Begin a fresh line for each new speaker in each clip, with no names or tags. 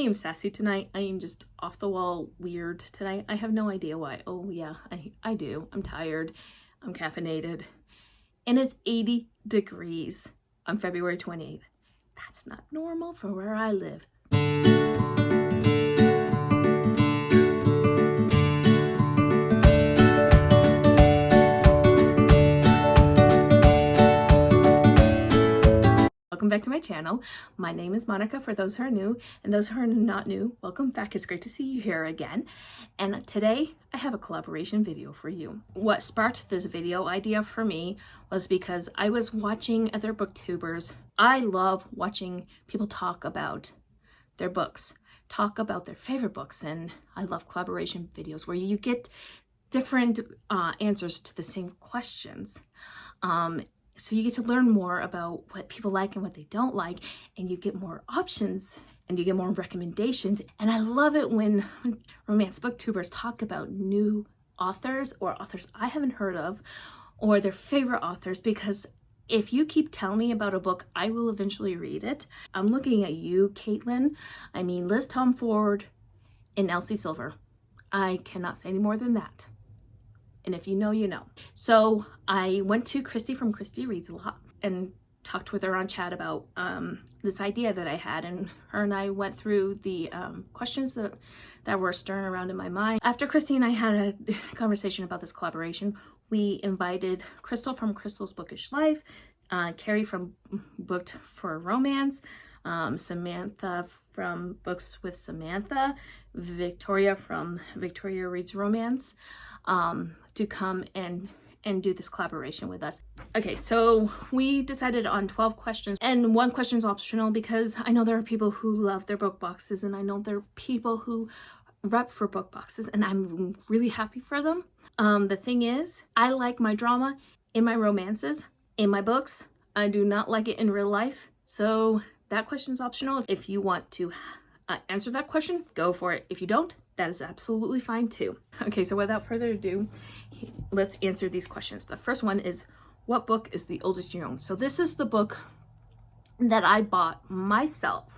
am sassy tonight. I am just off the wall weird tonight. I have no idea why. Oh yeah, I do. I'm tired. I'm caffeinated. And it's 80 degrees on February 28th. That's not normal for where I live. Welcome back to my channel. My name is Monica for those who are new, and those who are not new, welcome back. It's great to see you here again. And today I have a collaboration video for you. What sparked this video idea for me was because I was watching other booktubers. I love watching people talk about their books, talk about their favorite books, and I love collaboration videos where you get different answers to the same questions. So you get to learn more about what people like and what they don't like, and you get more options and you get more recommendations. And I love it when romance booktubers talk about new authors or authors I haven't heard of or their favorite authors, because if you keep telling me about a book, I will eventually read it. I'm looking at you, Caitlin. I mean, Liz Tom Ford and Elsie Silver. I cannot say any more than that. And if you know, you know. So I went to Christi from Christi Reads a Lot and talked with her on chat about this idea that I had, and her and I went through the questions that were stirring around in my mind. After Christi and I had a conversation about this collaboration, we invited Crystal from Crystal's Bookish Life, Kerry from Booked for Romance, Samantha from Books with Samantha, Victoria from Victoria Reads Romance, to come and do this collaboration with us. Okay, so we decided on 12 questions, and one question is optional because I know there are people who love their book boxes, and I know there are people who rep for book boxes, and I'm really happy for them. The thing is, I like my drama in my romances, in my books. I do not like it in real life, so that question is optional. If you want to answer that question, go for it. If you don't, that is absolutely fine too. Okay, so without further ado, let's answer these questions. The first one is, what book is the oldest you own? So this is the book that I bought myself,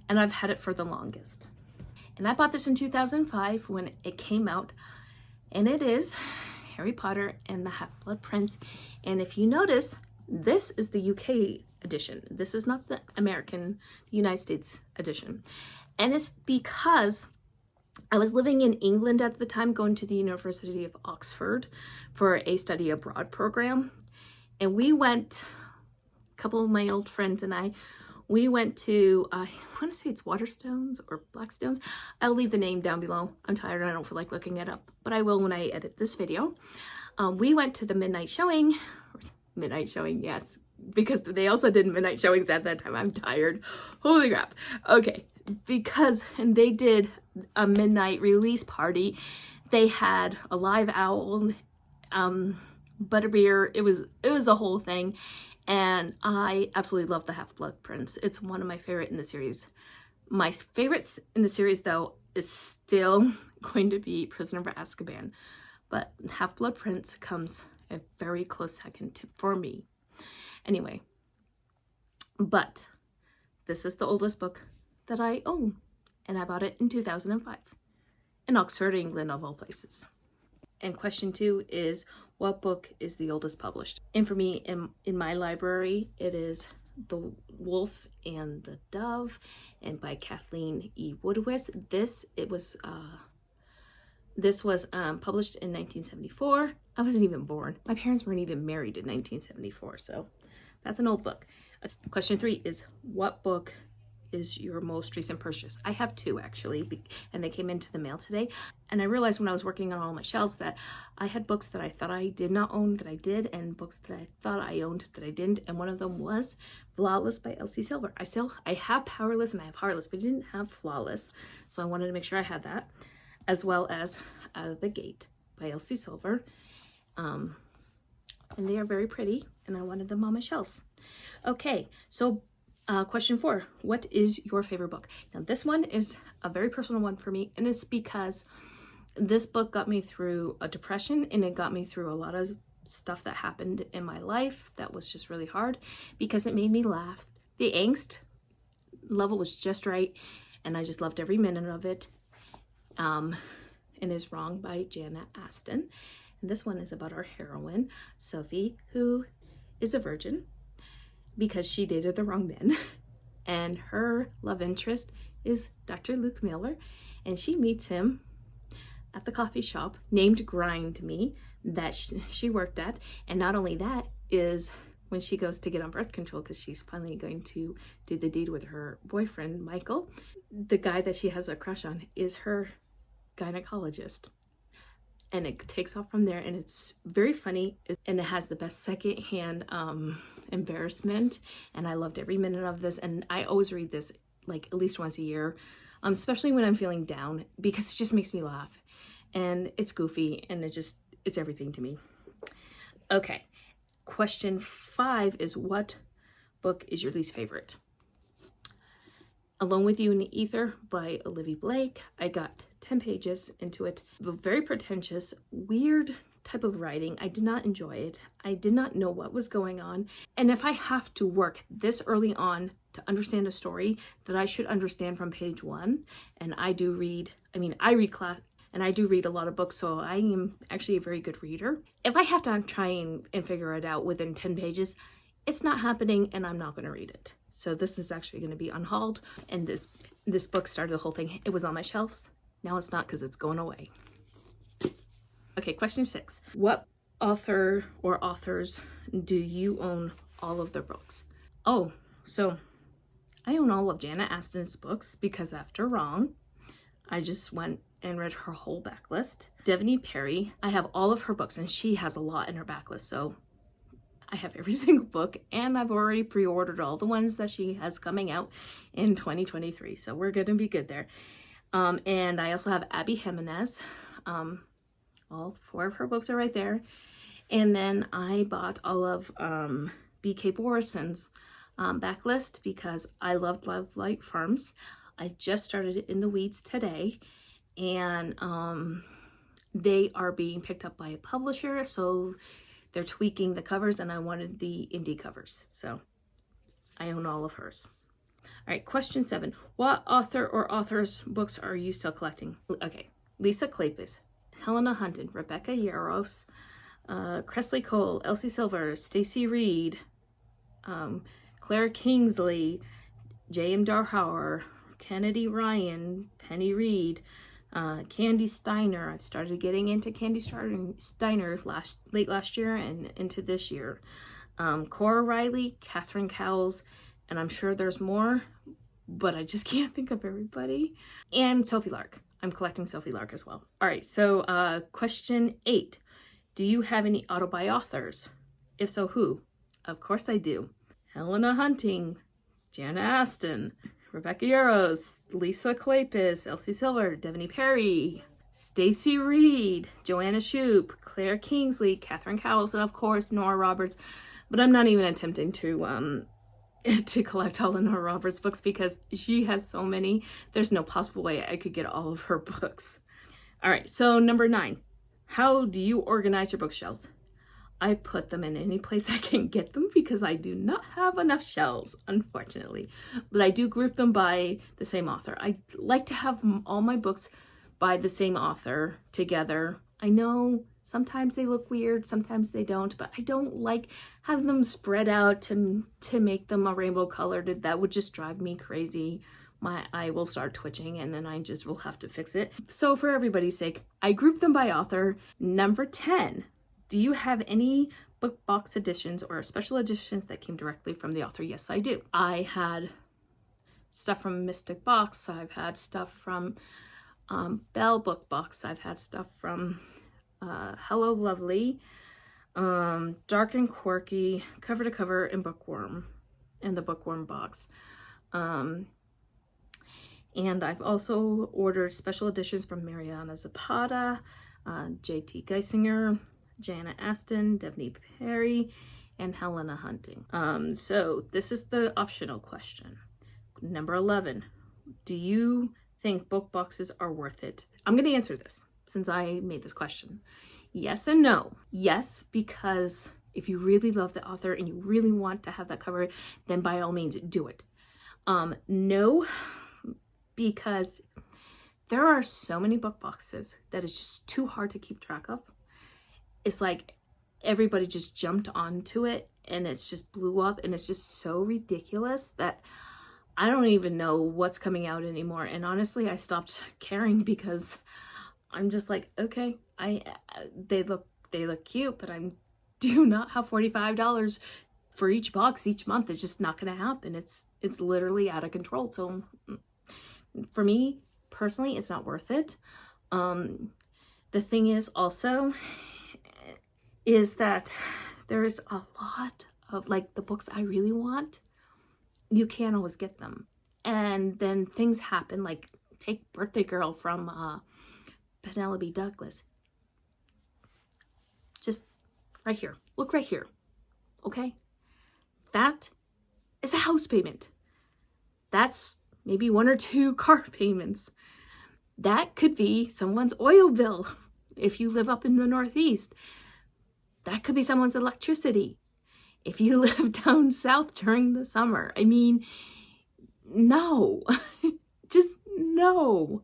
and I've had it for the longest. And I bought this in 2005 when it came out, and it is Harry Potter and the Half-Blood Prince. And if you notice, this is the UK edition. This is not the United States edition. And it's because I was living in England at the time, going to the University of Oxford for a study abroad program. And we went, a couple of my old friends and I, we went to, I want to say it's Waterstones or Blackstones. I'll leave the name down below. I'm tired and I don't feel like looking it up, but I will when I edit this video. We went to the midnight showing, yes, because they also did midnight showings at that time. I'm tired. Holy crap. Okay, and they did a midnight release party. They had a live owl, butterbeer. It was a whole thing, and I absolutely love the Half-Blood Prince. It's one of my favorite in the series. My favorites in the series, though, is still going to be Prisoner of Azkaban, but Half-Blood Prince comes a very close second for me. Anyway, but this is the oldest book that I own, and I bought it in 2005 in Oxford, England, of all places. And question 2 is, what book is the oldest published? And for me, in my library, it is The Wolf and the Dove, and by Kathleen E. Woodwitz. This was published in 1974. I wasn't even born. My parents weren't even married in 1974, so that's an old book. Question 3 is, what book is your most recent purchase? I have 2 actually, and they came into the mail today. And I realized when I was working on all my shelves that I had books that I thought I did not own that I did, and books that I thought I owned that I didn't. And one of them was Flawless by Elsie Silver. I have Powerless and I have Heartless, but I didn't have Flawless, so I wanted to make sure I had that, as well as Out of the Gate by Elsie Silver. And they are very pretty, and I wanted them on my shelves. Okay, so question 4, what is your favorite book? Now this one is a very personal one for me, and it's because this book got me through a depression, and it got me through a lot of stuff that happened in my life that was just really hard, because it made me laugh. The angst level was just right, and I just loved every minute of it. And Is Wrong by Jana Aston. And this one is about our heroine, Sophie, who is a virgin because she dated the wrong man. And her love interest is Dr. Luke Miller, and she meets him at the coffee shop named Grind Me that she worked at. And not only that, is when she goes to get on birth control because she's finally going to do the deed with her boyfriend, Michael, the guy that she has a crush on is her gynecologist. And it takes off from there, and it's very funny, and it has the best secondhand embarrassment, and I loved every minute of this. And I always read this like at least once a year, especially when I'm feeling down, because it just makes me laugh, and it's goofy, and it's everything to me. Okay, question 5 is, what book is your least favorite? Alone with You in the Ether by Olivia Blake. I got 10 pages into it. Very pretentious, weird type of writing. I did not enjoy it. I did not know what was going on. And if I have to work this early on to understand a story that I should understand from page 1, and I read class, and I do read a lot of books, so I am actually a very good reader. If I have to try and figure it out within 10 pages, it's not happening, and I'm not going to read it. So this is actually going to be unhauled, and this book started the whole thing. It was on my shelves. Now it's not because it's going away. Okay, question 6. What author or authors do you own all of their books? Oh, so I own all of Jana Aston's books because after Wrong, I just went and read her whole backlist. Devney Perry, I have all of her books, and she has a lot in her backlist, so I have every single book, and I've already pre-ordered all the ones that she has coming out in 2023. So we're going to be good there. And I also have Abby Jimenez. All 4 of her books are right there. And then I bought all of B.K. Borison's backlist because I loved Love Light Farms. I just started it in the weeds today, and they are being picked up by a publisher, so they're tweaking the covers, and I wanted the indie covers, so I own all of hers. All right, question 7. What author or authors' books are you still collecting? Okay, Lisa Kleypas, Helena Hunting, Rebecca Yarros, Cressley Cole, Elsie Silver, Stacy Reed, Claire Kingsley, J.M. Darhauer, Kennedy Ryan, Penny Reed, Candy Steiner. I've started getting into Candy Steiner late last year and into this year. Cora Riley, Catherine Cowles, and I'm sure there's more, but I just can't think of everybody. And Sophie Lark. I'm collecting Sophie Lark as well. All right, so question 8. Do you have any authors? If so, who? Of course I do. Helena Hunting, Jana Aston, Rebecca Yarros, Lisa Kleypas, Elsie Silver, Devney Perry, Stacy Reed, Joanna Shoup, Claire Kingsley, Catherine Cowles, and of course Nora Roberts. But I'm not even attempting to collect all of Nora Roberts' books because she has so many. There's no possible way I could get all of her books. All right, so number 9. How do you organize your bookshelves? I put them in any place I can get them because I do not have enough shelves, unfortunately. But I do group them by the same author. I like to have all my books by the same author together. I know sometimes they look weird, sometimes they don't, but I don't like having them spread out to make them a rainbow colored. That would just drive me crazy. My eye will start twitching, and then I just will have to fix it. So for everybody's sake, I group them by author. Number 10. Do you have any book box editions or special editions that came directly from the author? Yes, I do. I had stuff from Mystic Box. I've had stuff from Bell Book Box. I've had stuff from Hello Lovely, Dark and Quirky, Cover to Cover, and Bookworm, and the Bookworm box. And I've also ordered special editions from Mariana Zapata, J.T. Geisinger, Jana Aston, Devney Perry, and Helena Hunting. So this is the optional question. Number 11. Do you think book boxes are worth it? I'm going to answer this since I made this question. Yes and no. Yes, because if you really love the author and you really want to have that cover, then by all means do it. No, because there are so many book boxes that it's just too hard to keep track of. It's like everybody just jumped onto it and it's just blew up, and it's just so ridiculous that I don't even know what's coming out anymore. And honestly, I stopped caring because I'm just like, okay, they look cute, but I do not have $45 for each box each month. It's just not going to happen. It's literally out of control. So for me personally, it's not worth it. The thing is also is that there's a lot of like the books I really want, you can't always get them. And then things happen, like take Birthday Girl from Penelope Douglas. Just right here. Look right here. Okay? That is a house payment. That's maybe 1 or 2 car payments. That could be someone's oil bill if you live up in the Northeast. That could be someone's electricity if you live down south during the summer. I mean, no. Just no.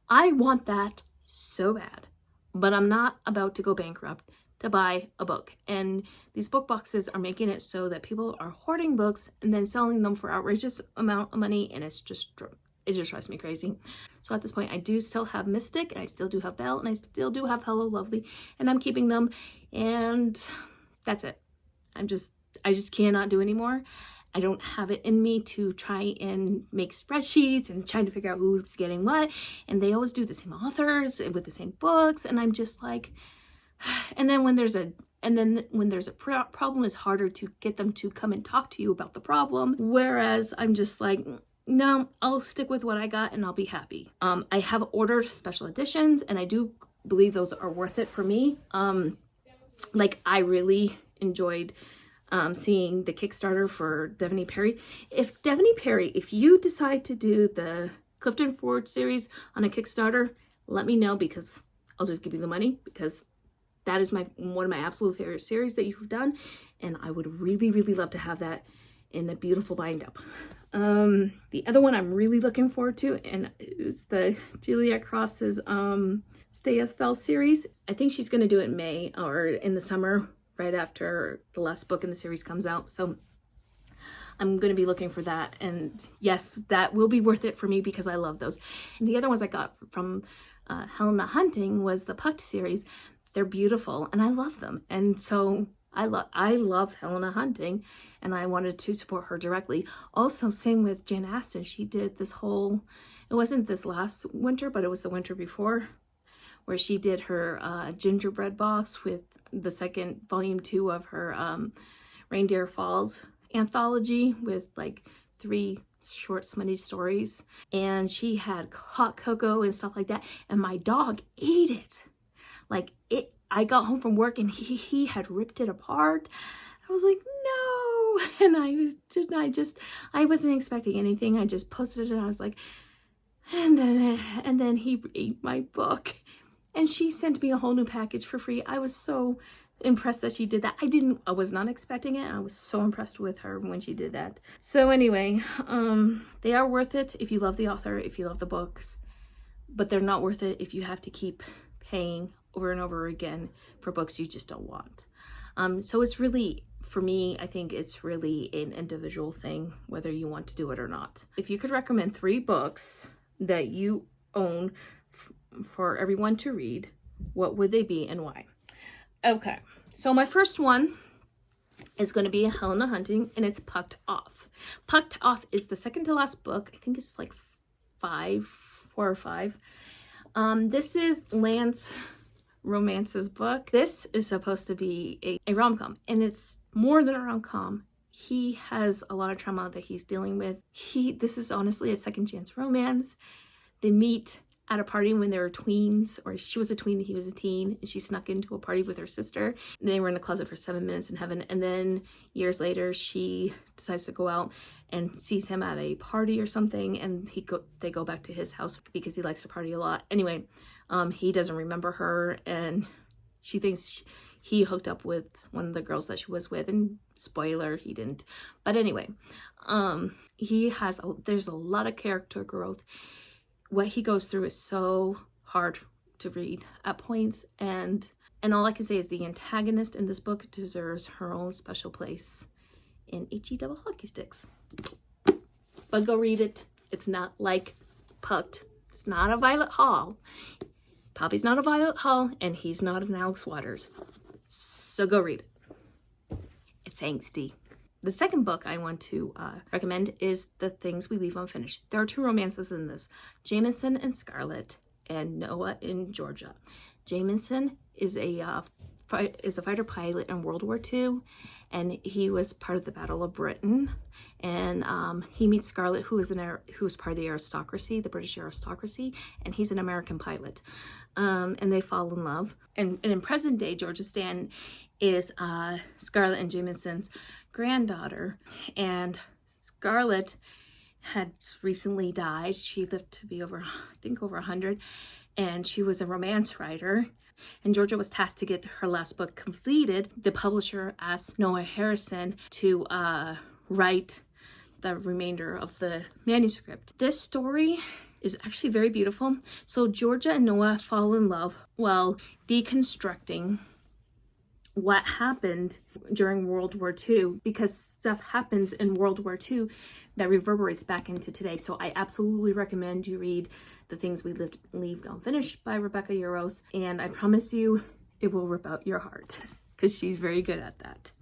I want that so bad, but I'm not about to go bankrupt to buy a book. And these book boxes are making it so that people are hoarding books and then selling them for outrageous amount of money, and it just drives me crazy. So at this point, I do still have Mystic, and I still do have Belle, and I still do have Hello Lovely, and I'm keeping them, and that's it. I just cannot do anymore. I don't have it in me to try and make spreadsheets and trying to figure out who's getting what, and they always do the same authors with the same books, and I'm just like, and then when there's a problem, it's harder to get them to come and talk to you about the problem, whereas I'm just like, no, I'll stick with what I got and I'll be happy. I have ordered special editions, and I do believe those are worth it for me. Like I really enjoyed seeing the Kickstarter for Devoney Perry. If you decide to do the Clifton Ford series on a Kickstarter, let me know, because I'll just give you the money, because that is one of my absolute favorite series that you've done, and I would really, really love to have that in a beautiful bind up. The other one I'm really looking forward to and is the Juliet Cross's Stay as Fell series. I think she's going to do it in May or in the summer, right after the last book in the series comes out. So I'm going to be looking for that. And yes, that will be worth it for me because I love those. And the other ones I got from Helena Hunting was the Pucked series. They're beautiful and I love them. And so I love Helena Hunting, and I wanted to support her directly. Also, same with Jen Aston. She did this whole, it wasn't this last winter, but it was the winter before, where she did her gingerbread box with the second volume 2 of her Reindeer Falls anthology with like 3 short smutty stories. And she had hot cocoa and stuff like that. And my dog ate it. Like it, I got home from work and he had ripped it apart. I was like, no. And I wasn't expecting anything. I just posted it and I was like, and then he ate my book. And she sent me a whole new package for free. I was so impressed that she did that. I was not expecting it. I was so impressed with her when she did that. So anyway, they are worth it if you love the author, if you love the books, but they're not worth it if you have to keep paying over and over again for books you just don't want. So it's really, for me, I think it's really an individual thing, whether you want to do it or not. If you could recommend 3 books that you own for everyone to read, what would they be and why? Okay, so my first one is going to be Helena Hunting, and it's Pucked Off. Pucked Off is the second to last book. I think it's like 4 or 5. This is Lance Romance's book. This is supposed to be a rom-com, and it's more than a rom-com. He has a lot of trauma that he's dealing with. This is honestly a second chance romance. They meet at a party when they were tweens, or she was a tween and he was a teen, and she snuck into a party with her sister. They were in a closet for 7 minutes in heaven, and then years later she decides to go out and sees him at a party or something, and they go back to his house because he likes to party a lot. Anyway, he doesn't remember her, and she thinks he hooked up with one of the girls that she was with, and spoiler, he didn't. But anyway, there's a lot of character growth. what he goes through is so hard to read at points, and all I can say is the antagonist in this book deserves her own special place in HE double hockey sticks. But go read it. It's not like Pucked. It's not a Violet Hall. Poppy's not a Violet Hall, and he's not an Alex Waters. So go read it. It's angsty. The second book I want to recommend is The Things We Leave Unfinished. There are 2 romances in this, Jameson and Scarlett, and Noah and Georgia. Jameson is a fighter pilot in World War II, and he was part of the Battle of Britain. And he meets Scarlett, who is part of the aristocracy, the British aristocracy, and he's an American pilot. And they fall in love. And in present day, Georgia Stan is Scarlett and Jameson's granddaughter, and Scarlett had recently died. She lived to be over 100, and she was a romance writer. And Georgia was tasked to get her last book completed. The publisher asked Noah Harrison to write the remainder of the manuscript. This story is actually very beautiful. So Georgia and Noah fall in love while deconstructing what happened during World War II, because stuff happens in World War II that reverberates back into today. So I absolutely recommend you read The Things We Leave Unfinished by Rebecca Yarros, and I promise you it will rip out your heart, because she's very good at that.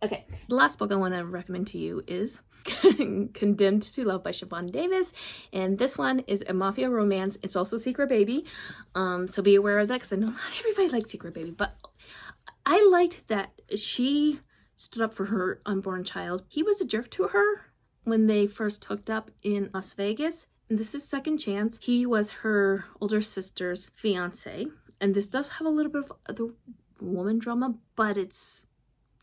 Okay, the last book I want to recommend to you is Condemned to Love by Siobhan Davis, and this one is a mafia romance. It's also Secret Baby, so be aware of that, because I know not everybody likes Secret Baby, but I liked that she stood up for her unborn child. He was a jerk to her when they first hooked up in Las Vegas, and this is second chance. He was her older sister's fiance, and this does have a little bit of the woman drama, but it's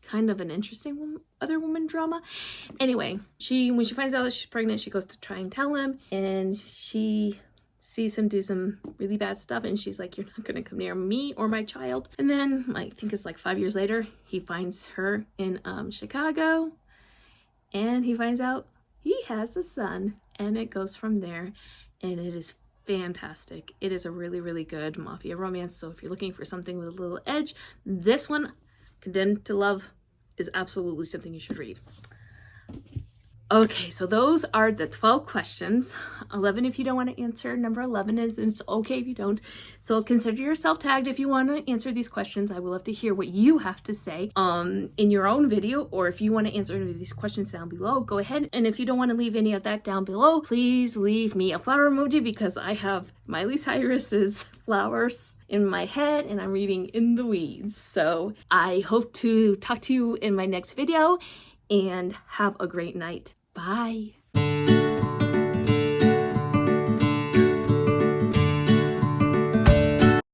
kind of an interesting other woman drama. Anyway, when she finds out that she's pregnant, she goes to try and tell him, and she sees him do some really bad stuff, and she's like, "You're not gonna come near me or my child." And then I think it's like 5 years later, he finds her in Chicago, and he finds out he has a son, and it goes from there, and it is fantastic. It is a really, really good mafia romance. So if you're looking for something with a little edge, this one, Condemned to Love, is absolutely something you should read. Okay, so those are the 12 questions. 11 if you don't want to answer. Number 11 is it's okay if you don't. So consider yourself tagged if you want to answer these questions. I would love to hear what you have to say in your own video, or if you want to answer any of these questions down below, go ahead. And if you don't want to leave any of that down below, please leave me a flower emoji, because I have Miley Cyrus's flowers in my head and I'm reading In the Weeds. So I hope to talk to you in my next video, and have a great night. Bye.